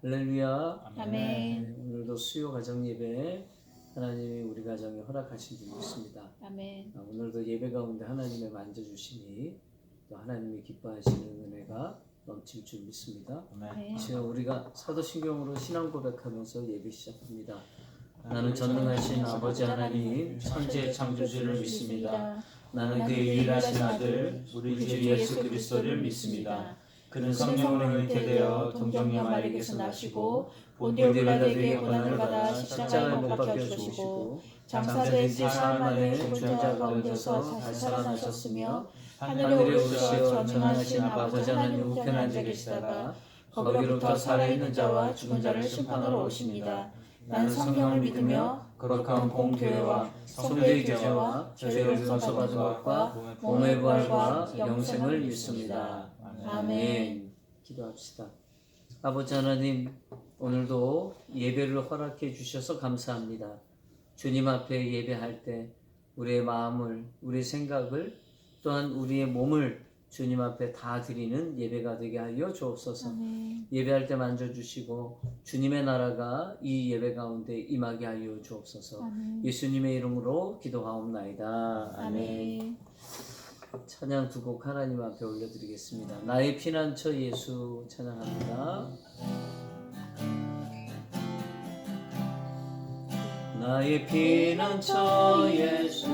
할렐루야. 아멘. 오늘도 수요 가정 예배 하나님이 우리 가정에 허락하신 줄 믿습니다. 아멘. 오늘도 예배 가운데 하나님의 만져주심이 또 하나님이 기뻐하시는 은혜가 넘칠 줄 믿습니다. 아멘. 지금 우리가 사도신경으로 신앙 고백하면서 예배 시작합니다. 나는 전능하신 아버지 하나님 천지의 창조주를 믿습니다. 나는 그의 유일하신 아들 우리 주 예수 그리스도를 믿습니다. 그는 성령으로 잉태되어 동정녀 마리아에게서 나시고 본디오 빌라도에게 고난을 받아 십자가에 못 박혀 죽으시고 장사된 지 사흘 만에 죽은 자 가운데서 다시 살아나셨으며 하늘에 오르시어 전능하신 아버지 하나님 우편에 앉아 계시다가 거기로부터 살아있는 자와 죽은 자를 심판하러 오십니다. 나는 성령을 믿으며 거룩한 공교회와 성도의 교제와 죄를 용서받은 것과 몸의 부활과 영생을 믿습니다. 아멘. 기도합시다. 아버지 하나님, 오늘도 예배를 허락해 주셔서 감사합니다. 주님 앞에 예배할 때 우리의 마음을, 우리의 생각을, 또한 우리의 몸을 주님 앞에 다 드리는 예배가 되게 하여 주옵소서. 아멘. 예배할 때 만져주시고 주님의 나라가 이 예배 가운데 임하게 하여 주옵소서. 아멘. 예수님의 이름으로 기도하옵나이다. 아멘. 아멘. 찬양 두 곡 하나님 앞에 올려드리겠습니다. 나의 피난처 예수 찬양합니다. 나의 피난처 예수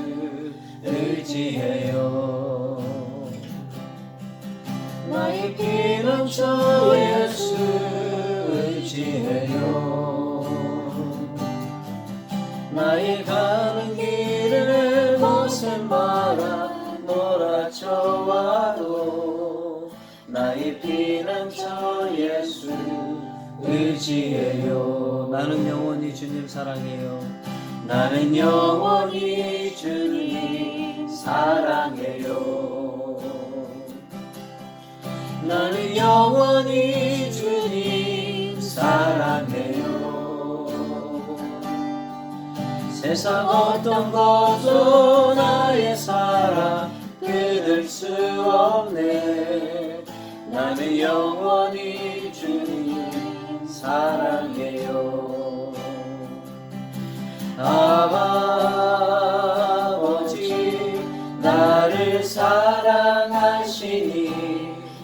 의지해요. 나의 피난처 예수 의지해요. 나의 가는 길을 거센 바람 몰아쳐와도 나의 피난처 예수 의지해요. 나는 영원히 주님 사랑해요. 나는 영원히 주님 사랑해요. 나는 영원히 주님 사랑해요. 세상 어떤 것도 나의 사랑 끊을 수 없네. 나는 영원히 주님 사랑해요. 아버지 나를 사랑하시니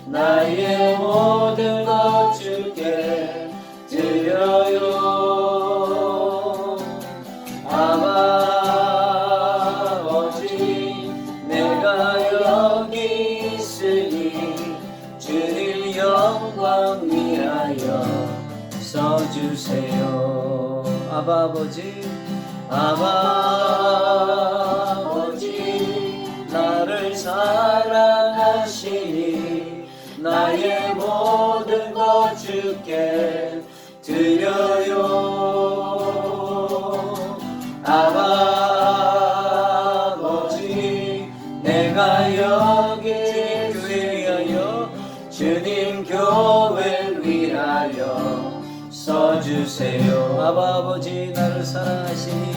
나의 모든 것 주께 드려요. 아버지 내가 여기 있으니 주님 영광 위하여 써주세요. 아버지 나를 사랑하시니 나의 모든 것 주께 드려요. 아버지 내가 여기 위하여 주님 교회를 위하여 써주세요. 아버지 나를 사랑하시니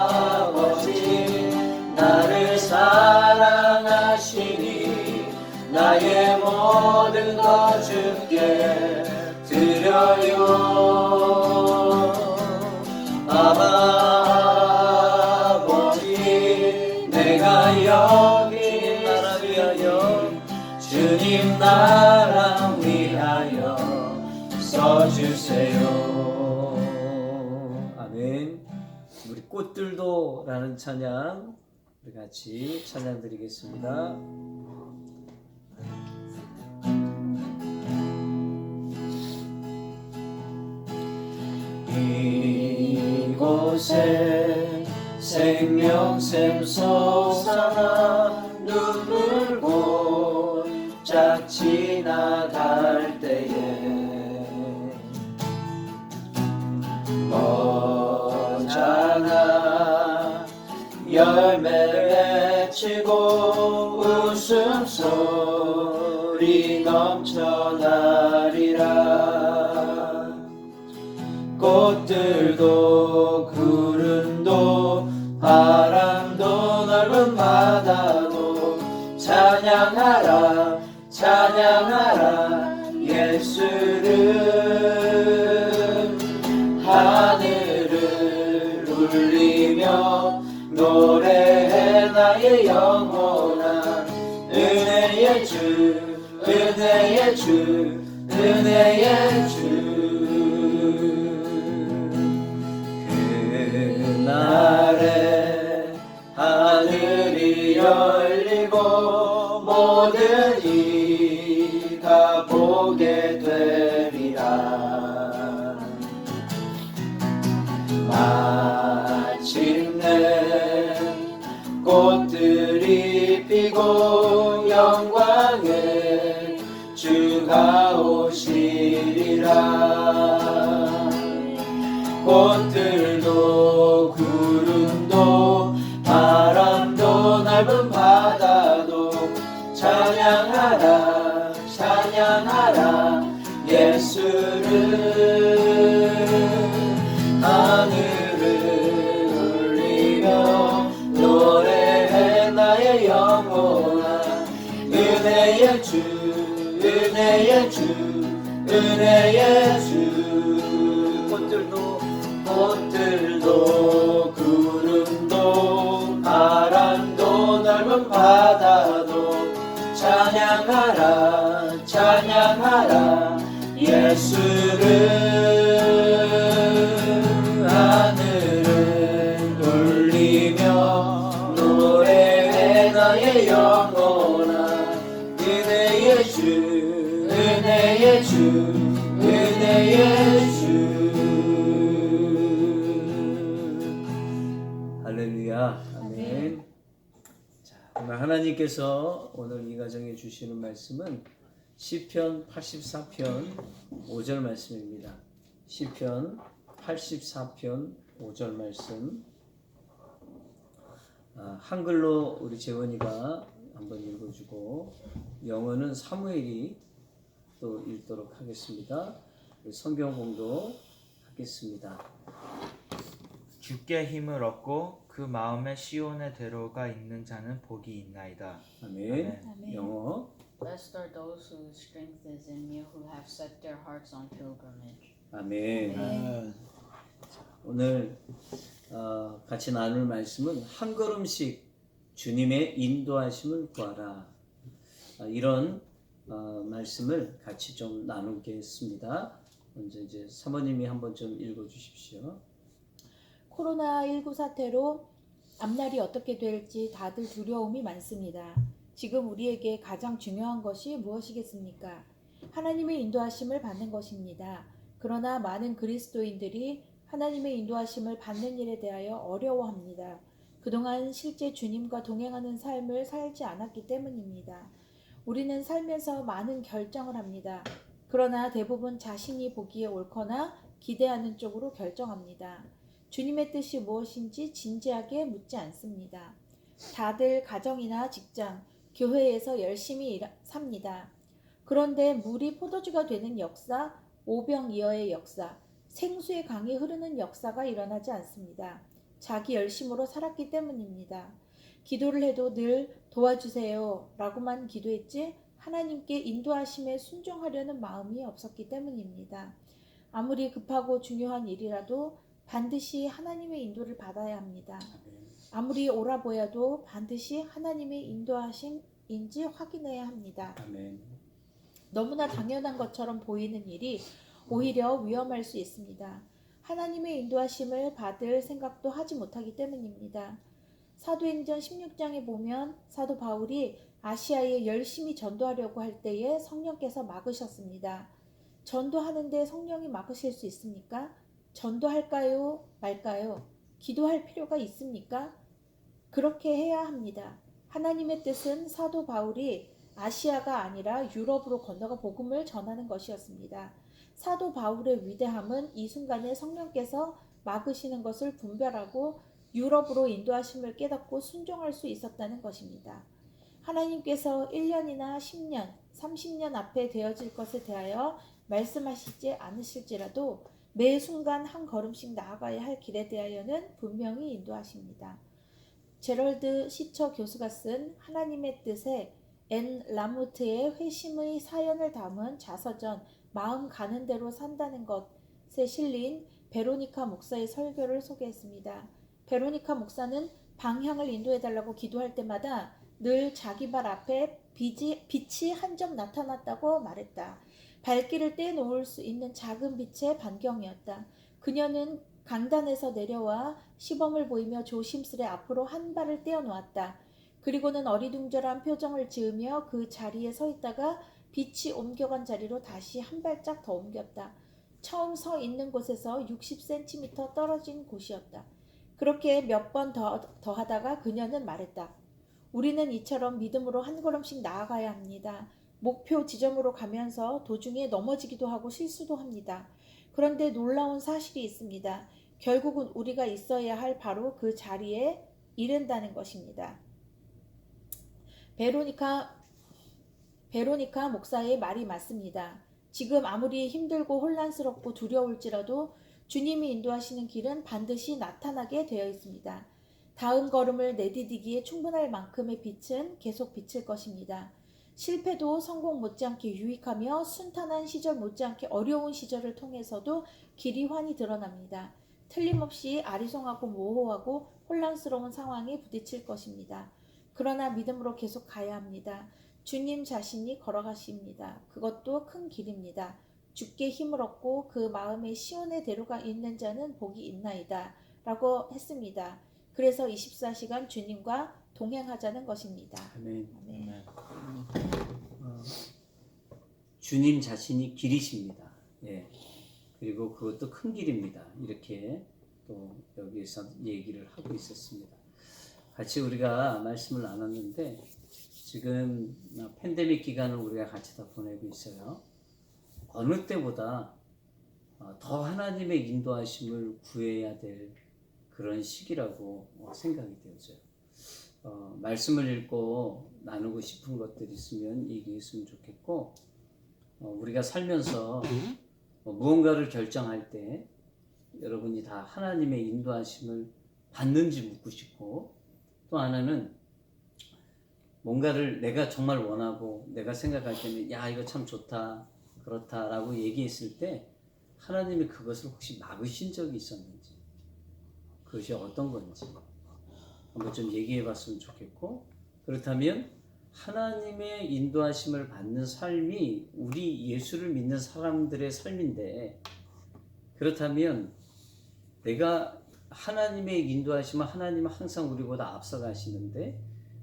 아버지 나를 사랑하시니 나의 모든 것 주께 드려요. 아버지 내가 여기 나라 위하여 주님 나라 위하여 써주세요. 아멘. 우리 꽃들도 라는 찬양 우리 같이 찬양 드리겠습니다. 이곳에 생명샘 솟아나 눈물고 짝 지나갈 때에 머잖아 열매를 맺히고 웃음소리 넘쳐나리라. 꽃들도 구름도 바람도 넓은 바다도 찬양하라 찬양하라 예수를 하늘을 울리며 노래해 나의 영혼아 은혜의 주 은혜의 주 은혜의 주 그날에 하늘이 열리고 모든 이가 보게 되리라 마침내 꽃들이 피고 영광의 주가 오시리라 꽃들도 구름도 바람도 넓은 바다도 찬양하라 찬양하라 예수를 하늘을 울리며 노래해 나의 영혼아 은혜의 주 은혜의 주 은혜의 주 꽃들도 구름도 바람도 넓은 바다도 찬양하라 찬양하라 예수를 하늘을 울리며 노래해 나의 영혼아 은혜의 주 은혜의 주 은혜의 주 할렐루야 아멘. 자, 오늘 하나님께서 오늘 이 가정에 주시는 말씀은 시편 84편 5절 말씀입니다. 시편 84편 5절 말씀 한글로 우리 재원이가 한번 읽어주고 영어는 사무엘이 또 읽도록 하겠습니다. 성경 공독 하겠습니다. 주께 힘을 얻고 그 마음에 시온의 대로가 있는 자는 복이 있나이다. 아멘. 아멘. 영어. Blessed are those whose strength is in you, who have set their hearts on pilgrimage. 아멘. 아멘. 오늘 같이 나눌 말씀은 한 걸음씩 주님의 인도하심을 구하라. 이런 말씀을 같이 좀 나누겠습니다. 먼저 이제 사모님이 한번 좀 읽어주십시오. 코로나19 사태로 앞날이 어떻게 될지 다들 두려움이 많습니다. 지금 우리에게 가장 중요한 것이 무엇이겠습니까? 하나님의 인도하심을 받는 것입니다. 그러나 많은 그리스도인들이 하나님의 인도하심을 받는 일에 대하여 어려워합니다. 그동안 실제 주님과 동행하는 삶을 살지 않았기 때문입니다. 우리는 살면서 많은 결정을 합니다. 그러나 대부분 자신이 보기에 옳거나 기대하는 쪽으로 결정합니다. 주님의 뜻이 무엇인지 진지하게 묻지 않습니다. 다들 가정이나 직장, 교회에서 열심히 삽니다. 그런데 물이 포도주가 되는 역사, 오병이어의 역사, 생수의 강이 흐르는 역사가 일어나지 않습니다. 자기 열심으로 살았기 때문입니다. 기도를 해도 늘 도와주세요 라고만 기도했지 하나님께 인도하심에 순종하려는 마음이 없었기 때문입니다. 아무리 급하고 중요한 일이라도 반드시 하나님의 인도를 받아야 합니다. 아무리 옳아 보여도 반드시 하나님의 인도하심인지 확인해야 합니다. 아멘. 너무나 당연한 것처럼 보이는 일이 오히려 위험할 수 있습니다. 하나님의 인도하심을 받을 생각도 하지 못하기 때문입니다. 사도행전 16장에 보면 사도 바울이 아시아에 열심히 전도하려고 할 때에 성령께서 막으셨습니다. 전도하는데 성령이 막으실 수 있습니까? 전도할까요? 말까요? 기도할 필요가 있습니까? 그렇게 해야 합니다. 하나님의 뜻은 사도 바울이 아시아가 아니라 유럽으로 건너가 복음을 전하는 것이었습니다. 사도 바울의 위대함은 이 순간에 성령께서 막으시는 것을 분별하고 유럽으로 인도하심을 깨닫고 순종할 수 있었다는 것입니다. 하나님께서 1년이나 10년, 30년 앞에 되어질 것에 대하여 말씀하시지 않으실지라도 매 순간 한 걸음씩 나아가야 할 길에 대하여는 분명히 인도하십니다. 제럴드 시처 교수가 쓴 하나님의 뜻에 앤 라무트의 회심의 사연을 담은 자서전 마음 가는 대로 산다는 것에 실린 베로니카 목사의 설교를 소개했습니다. 베로니카 목사는 방향을 인도해달라고 기도할 때마다 늘 자기 발 앞에 빛이 한 점 나타났다고 말했다. 발길을 떼놓을 수 있는 작은 빛의 반경이었다. 그녀는 강단에서 내려와 시범을 보이며 조심스레 앞으로 한 발을 떼어놓았다. 그리고는 어리둥절한 표정을 지으며 그 자리에 서 있다가 빛이 옮겨간 자리로 다시 한 발짝 더 옮겼다. 처음 서 있는 곳에서 60cm 떨어진 곳이었다. 그렇게 몇 번 더 하다가 그녀는 말했다. 우리는 이처럼 믿음으로 한 걸음씩 나아가야 합니다. 목표 지점으로 가면서 도중에 넘어지기도 하고 실수도 합니다. 그런데 놀라운 사실이 있습니다. 결국은 우리가 있어야 할 바로 그 자리에 이른다는 것입니다. 베로니카 목사의 말이 맞습니다. 지금 아무리 힘들고 혼란스럽고 두려울지라도 주님이 인도하시는 길은 반드시 나타나게 되어 있습니다. 다음 걸음을 내디디기에 충분할 만큼의 빛은 계속 비칠 것입니다. 실패도 성공 못지않게 유익하며 순탄한 시절 못지않게 어려운 시절을 통해서도 길이 환히 드러납니다. 틀림없이 아리송하고 모호하고 혼란스러운 상황에 부딪힐 것입니다. 그러나 믿음으로 계속 가야 합니다. 주님 자신이 걸어가십니다. 그것도 큰 길입니다. 주께 힘을 얻고 그 마음에 시온의 대로가 있는 자는 복이 있나이다 라고 했습니다. 그래서 24시간 주님과 동행하자는 것입니다. 아멘. 아멘. 주님 자신이 길이십니다. 예. 그리고 그것도 큰 길입니다. 이렇게 또 여기에서 얘기를 하고 있었습니다. 같이 우리가 말씀을 나눴는데 지금 팬데믹 기간을 우리가 같이 다 보내고 있어요. 어느 때보다 더 하나님의 인도하심을 구해야 될 그런 시기라고 생각이 되어져요. 말씀을 읽고 나누고 싶은 것들이 있으면 얘기했으면 좋겠고 우리가 살면서 무언가를 결정할 때 여러분이 다 하나님의 인도하심을 받는지 묻고 싶고 또 하나는 뭔가를 내가 정말 원하고 내가 생각할 때는 야 이거 참 좋다 그렇다라고 얘기했을 때 하나님이 그것을 혹시 막으신 적이 있었는지 그것이 어떤 건지 한번 좀 얘기해 봤으면 좋겠고 그렇다면 하나님의 인도하심을 받는 삶이 우리 예수를 믿는 사람들의 삶인데 그렇다면 내가 하나님의 인도하심은 하나님은 항상 우리보다 앞서가시는데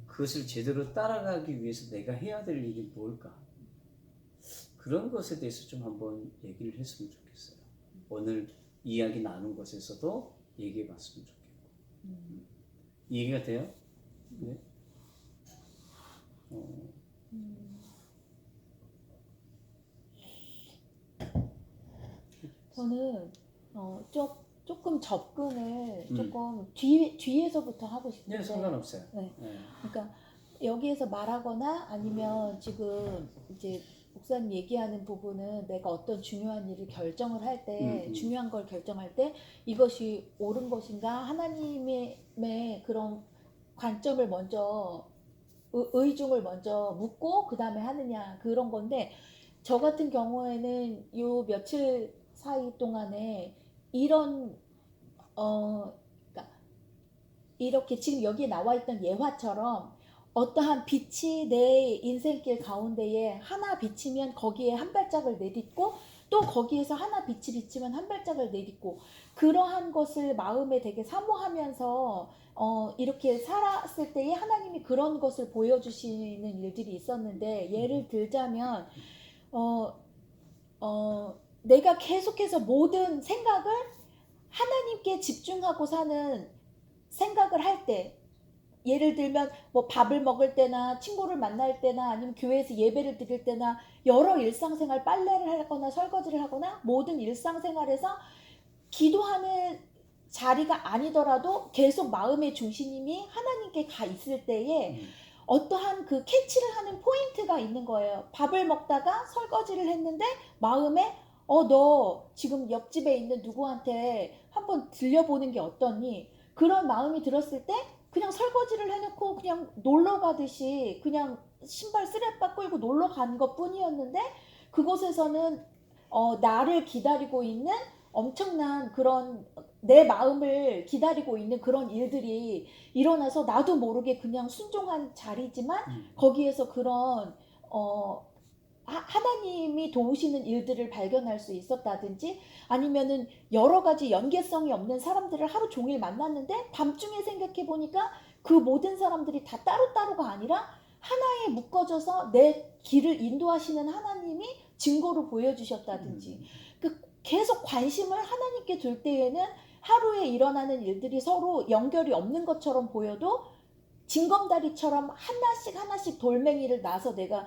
그것을 제대로 따라가기 위해서 내가 해야 될 일이 뭘까? 그런 것에 대해서 좀 한번 얘기를 했으면 좋겠어요. 오늘 이야기 나눈 것에서도 얘기해 봤으면 좋겠고 이해가 돼요? 네? 저는 조금 접근을 조금 뒤에서부터 하고 싶은데 네, 상관없어요. 네. 네. 그러니까 여기에서 말하거나 아니면 지금 이제 목사님 얘기하는 부분은 내가 어떤 중요한 일을 결정을 할 때 중요한 걸 결정할 때 이것이 옳은 것인가 하나님의 그런 관점을 먼저 의중을 먼저 묻고 그 다음에 하느냐 그런 건데 저 같은 경우에는 요 며칠 사이 동안에 이런 그러니까 이렇게 지금 여기에 나와 있던 예화처럼 어떠한 빛이 내 인생길 가운데에 하나 비치면 거기에 한 발짝을 내딛고 또 거기에서 하나 빛이 비치면 한 발짝을 내딛고 그러한 것을 마음에 되게 사모하면서 이렇게 살았을 때에 하나님이 그런 것을 보여주시는 일들이 있었는데 예를 들자면 내가 계속해서 모든 생각을 하나님께 집중하고 사는 생각을 할 때 예를 들면 뭐 밥을 먹을 때나 친구를 만날 때나 아니면 교회에서 예배를 드릴 때나 여러 일상생활 빨래를 하거나 설거지를 하거나 모든 일상생활에서 기도하는 자리가 아니더라도 계속 마음의 중심이 하나님께 가 있을 때에 어떠한 그 캐치를 하는 포인트가 있는 거예요. 밥을 먹다가 설거지를 했는데 마음에 너 지금 옆집에 있는 누구한테 한번 들려보는 게 어떠니? 그런 마음이 들었을 때 그냥 설거지를 해놓고 그냥 놀러 가듯이 그냥 신발 쓰레빠 끌고 놀러 간 것 뿐이었는데 그곳에서는 나를 기다리고 있는 엄청난 그런 내 마음을 기다리고 있는 그런 일들이 일어나서 나도 모르게 그냥 순종한 자리지만 거기에서 그런 하나님이 도우시는 일들을 발견할 수 있었다든지 아니면은 여러 가지 연계성이 없는 사람들을 하루 종일 만났는데 밤중에 생각해 보니까 그 모든 사람들이 다 따로따로가 아니라 하나에 묶어져서 내 길을 인도하시는 하나님이 증거로 보여주셨다든지 계속 관심을 하나님께 둘 때에는 하루에 일어나는 일들이 서로 연결이 없는 것처럼 보여도 징검다리처럼 하나씩 돌멩이를 놔서 내가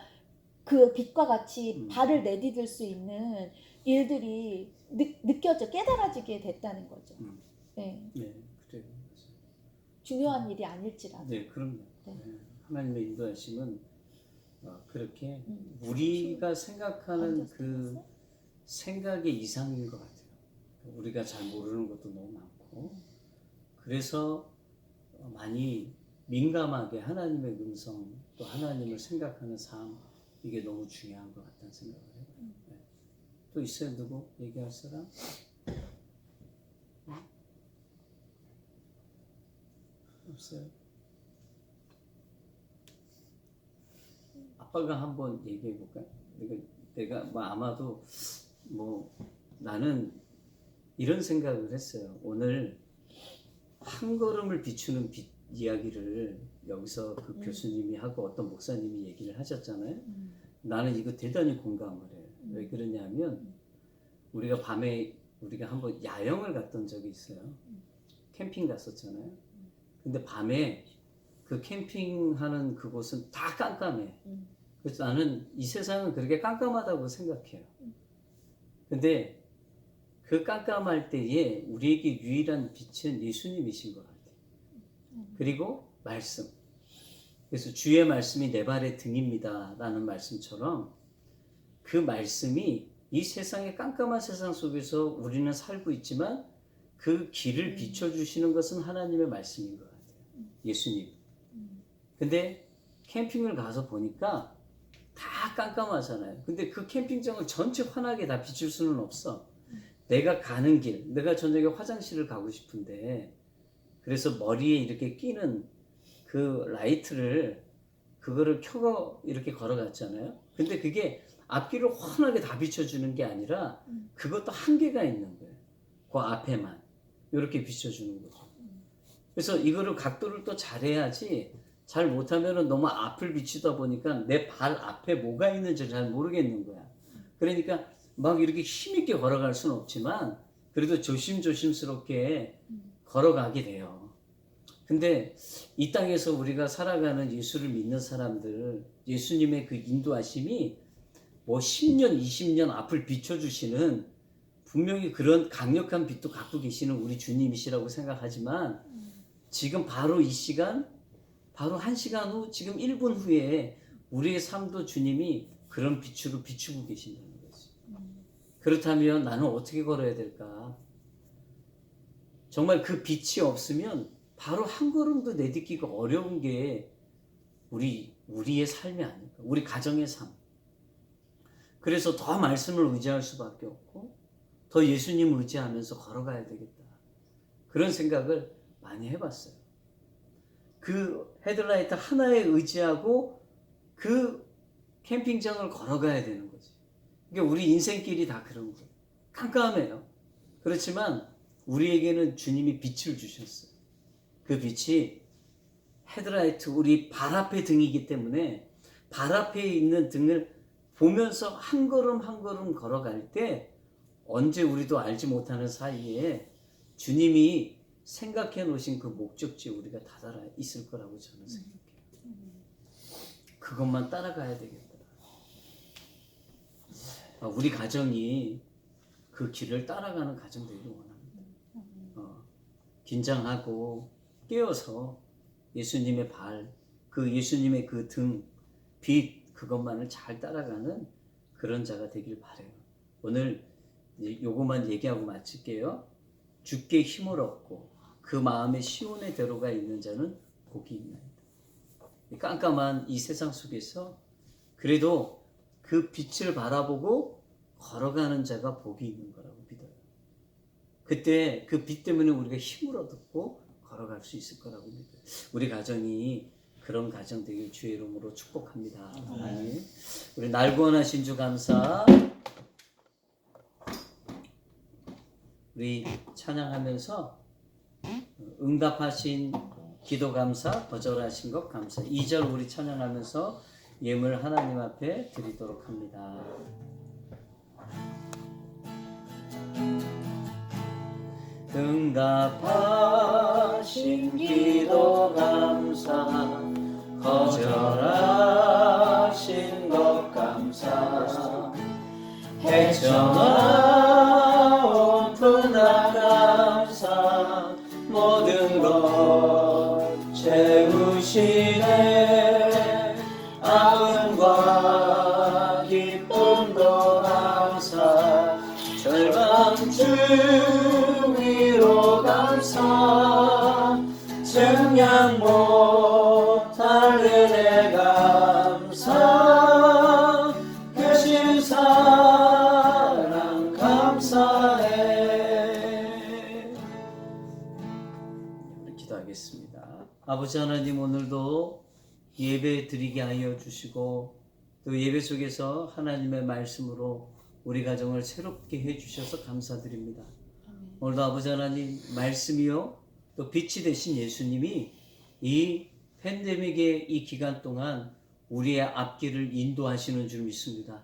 그 빛과 같이 발을 내디딜 수 있는 일들이 느껴져 깨달아지게 됐다는 거죠. 네. 네, 그래요. 중요한 일이 아닐지라도. 네, 그럼요. 네. 네. 하나님의 인도하심은 그렇게 우리가 생각하는 그 생각의 이상인 것 같아요. 우리가 잘 모르는 것도 너무 많고 그래서 많이 민감하게 하나님의 음성 또 하나님을 생각하는 삶 이게 너무 중요한 것 같다는 생각을 해요. 네. 또 있어요? 누구? 얘기할 사람? 없어요? 아빠가 한번 얘기해 볼까요? 내가 뭐 아마도 뭐 나는 이런 생각을 했어요. 오늘 한 걸음을 비추는 빛 이야기를 여기서 그 교수님이 하고 어떤 목사님이 얘기를 하셨잖아요. 나는 이거 대단히 공감을 해요. 왜 그러냐면 우리가 밤에 우리가 한번 야영을 갔던 적이 있어요. 캠핑 갔었잖아요. 근데 밤에 그 캠핑하는 그곳은 다 깜깜해. 그래서 나는 이 세상은 그렇게 깜깜하다고 생각해요. 근데 그 깜깜할 때에 우리에게 유일한 빛은 예수님이신 것 같아요. 그리고 말씀. 그래서 주의 말씀이 내 발의 등입니다 라는 말씀처럼 그 말씀이 이 세상의 깜깜한 세상 속에서 우리는 살고 있지만 그 길을 비춰주시는 것은 하나님의 말씀인 것 같아요. 예수님. 근데 캠핑을 가서 보니까 다 깜깜하잖아요. 근데 그 캠핑장을 전체 환하게 다 비출 수는 없어. 내가 가는 길, 내가 저녁에 화장실을 가고 싶은데 그래서 머리에 이렇게 끼는 그 라이트를 그거를 켜고 이렇게 걸어갔잖아요. 근데 그게 앞길을 환하게 다 비춰주는 게 아니라 그것도 한계가 있는 거예요. 그 앞에만 이렇게 비춰주는 거죠. 그래서 이거를 각도를 또 잘해야지 잘 못하면은 너무 앞을 비추다 보니까 내 발 앞에 뭐가 있는지 잘 모르겠는 거야. 그러니까 막 이렇게 힘있게 걸어갈 수는 없지만 그래도 조심스럽게 걸어가게 돼요. 근데 이 땅에서 우리가 살아가는 예수를 믿는 사람들, 예수님의 그 인도하심이 뭐 10년, 20년 앞을 비춰주시는 분명히 그런 강력한 빛도 갖고 계시는 우리 주님이시라고 생각하지만 지금 바로 이 시간, 바로 1시간 후, 지금 1분 후에 우리의 삶도 주님이 그런 빛으로 비추고 계신다는 거죠. 그렇다면 나는 어떻게 걸어야 될까? 정말 그 빛이 없으면 바로 한 걸음도 내딛기가 어려운 게 우리의 삶이 아닐까? 우리 가정의 삶. 그래서 더 말씀을 의지할 수밖에 없고 더 예수님을 의지하면서 걸어가야 되겠다. 그런 생각을 많이 해봤어요. 그 헤드라이트 하나에 의지하고 그 캠핑장을 걸어가야 되는 거지. 그러니까 우리 인생길이 다 그런 거예요. 깜깜해요. 그렇지만 우리에게는 주님이 빛을 주셨어요. 그 빛이 헤드라이트 우리 발 앞에 등이기 때문에 발 앞에 있는 등을 보면서 한 걸음 한 걸음 걸어갈 때 언제 우리도 알지 못하는 사이에 주님이 생각해 놓으신 그 목적지에 우리가 다다라 있을 거라고 저는 생각해요. 그것만 따라가야 되겠다. 우리 가정이 그 길을 따라가는 가정 되길 원합니다. 긴장하고 깨어서 예수님의 발, 그 예수님의 그 등, 빛 그것만을 잘 따라가는 그런 자가 되길 바라요. 오늘 요거만 얘기하고 마칠게요. 주께 힘을 얻고 그 마음에 시온의 대로가 있는 자는 복이 있나이다. 깜깜한 이 세상 속에서 그래도 그 빛을 바라보고 걸어가는 자가 복이 있는 거라고 믿어요. 그때 그 빛 때문에 우리가 힘을 얻고 걸어갈 수 있을 거라고 믿어요. 우리 가정이 그런 가정 되길 주의 이름으로 축복합니다. 아멘. 우리 날 구원하신 주 감사. 우리 찬양하면서 응답하신 기도 감사, 거절하신 것 감사. 2절 우리 찬양하면서 예물 하나님 앞에 드리도록 합니다. 응답하신 기도 감사, 거절하신 것 감사, 헤쳐나온 분한 감사, 모든 것 채우시네. 아픔과 기쁨도 감사, 절망 위로 감사, 증량 못할 은혜 감사, 크신 사랑 감사해. 우리 기도하겠습니다. 아버지 하나님, 오늘도 예배 드리게 하여 주시고 또 예배 속에서 하나님의 말씀으로 우리 가정을 새롭게 해주셔서 감사드립니다. 오늘도 아버지 하나님 말씀이요 또 빛이 되신 예수님이 이 팬데믹의 이 기간 동안 우리의 앞길을 인도하시는 줄 믿습니다.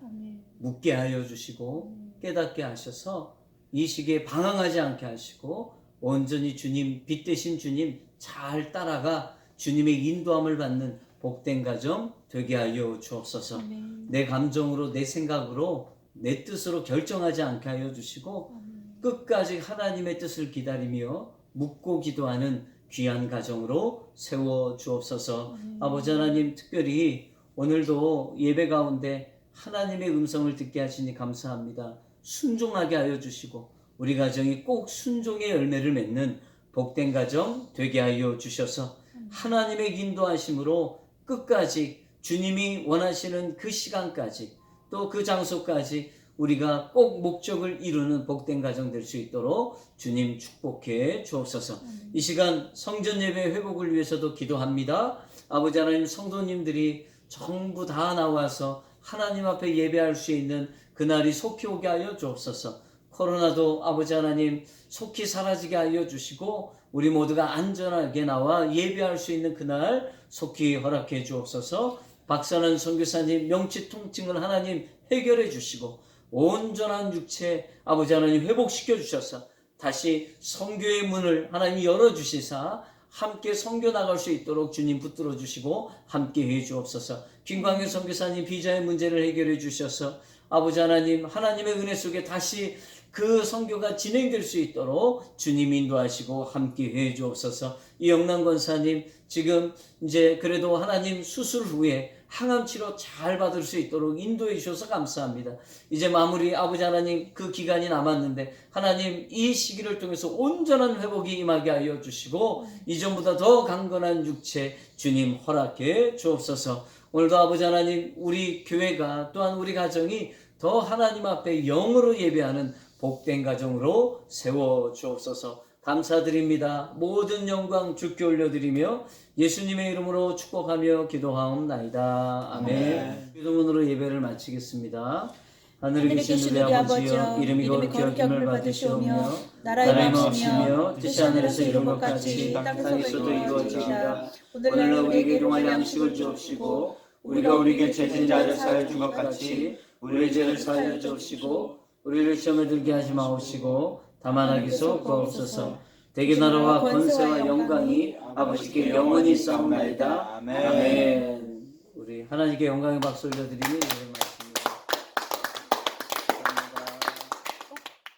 묻게 하여 주시고 깨닫게 하셔서 이 시기에 방황하지 않게 하시고 온전히 주님, 빛 되신 주님 잘 따라가 주님의 인도함을 받는 복된 가정 되게 하여 주옵소서. 내 감정으로 내 생각으로 내 뜻으로 결정하지 않게 하여 주시고 끝까지 하나님의 뜻을 기다리며 묻고 기도하는 귀한 가정으로 세워 주옵소서. 아버지 하나님, 특별히 오늘도 예배 가운데 하나님의 음성을 듣게 하시니 감사합니다. 순종하게 하여 주시고 우리 가정이 꼭 순종의 열매를 맺는 복된 가정 되게 하여 주셔서 하나님의 인도하심으로 끝까지 주님이 원하시는 그 시간까지 또 그 장소까지 우리가 꼭 목적을 이루는 복된 가정 될 수 있도록 주님 축복해 주옵소서. 이 시간 성전 예배 회복을 위해서도 기도합니다. 아버지 하나님, 성도님들이 전부 다 나와서 하나님 앞에 예배할 수 있는 그날이 속히 오게 하여 주옵소서. 코로나도 아버지 하나님 속히 사라지게 하여 주시고 우리 모두가 안전하게 나와 예배할 수 있는 그날 속히 허락해 주옵소서. 박선한 선교사님 명치 통증을 하나님 해결해 주시고 온전한 육체 아버지 하나님 회복시켜 주셔서 다시 선교의 문을 하나님 열어주시사 함께 선교 나갈 수 있도록 주님 붙들어 주시고 함께 해 주옵소서. 김광현 선교사님 비자의 문제를 해결해 주셔서 아버지 하나님, 하나님의 은혜 속에 다시 그 선교가 진행될 수 있도록 주님 인도하시고 함께 해 주옵소서. 이영남 권사님 지금 이제 그래도 하나님 수술 후에 항암 치료 잘 받을 수 있도록 인도해 주셔서 감사합니다. 이제 마무리 아버지 하나님 그 기간이 남았는데 하나님 이 시기를 통해서 온전한 회복이 임하게 하여 주시고 이전보다 더 강건한 육체 주님 허락해 주옵소서. 오늘도 아버지 하나님 우리 교회가 또한 우리 가정이 더 하나님 앞에 영으로 예배하는 복된 가정으로 세워 주옵소서. 감사드립니다. 모든 영광 주께 올려드리며 예수님의 이름으로 축복하며 기도하옵나이다. 아멘. 기도문으로 예배를 마치겠습니다. 하늘에 계신 우리 아버지여, 이름이 거룩히 여김을 받으시오며 나라의 마음이시며 뜻이 하늘에서 이룬 것 같이 땅에서도 이루어지리라. 오늘날 우리에게 일용할 양식을 주옵시고 우리가 우리에게 죄진 자를 사하여 준 것 같이 우리의 죄를 사하여 주옵시고 우리를 시험에 들게 하지 마옵시고 다만 악에서 구하옵소서. 대개 나라와 권세와 영광이 아버지께 영원히 싸움나이다. 아멘. 우리 하나님께 영광의 박수 올려드리며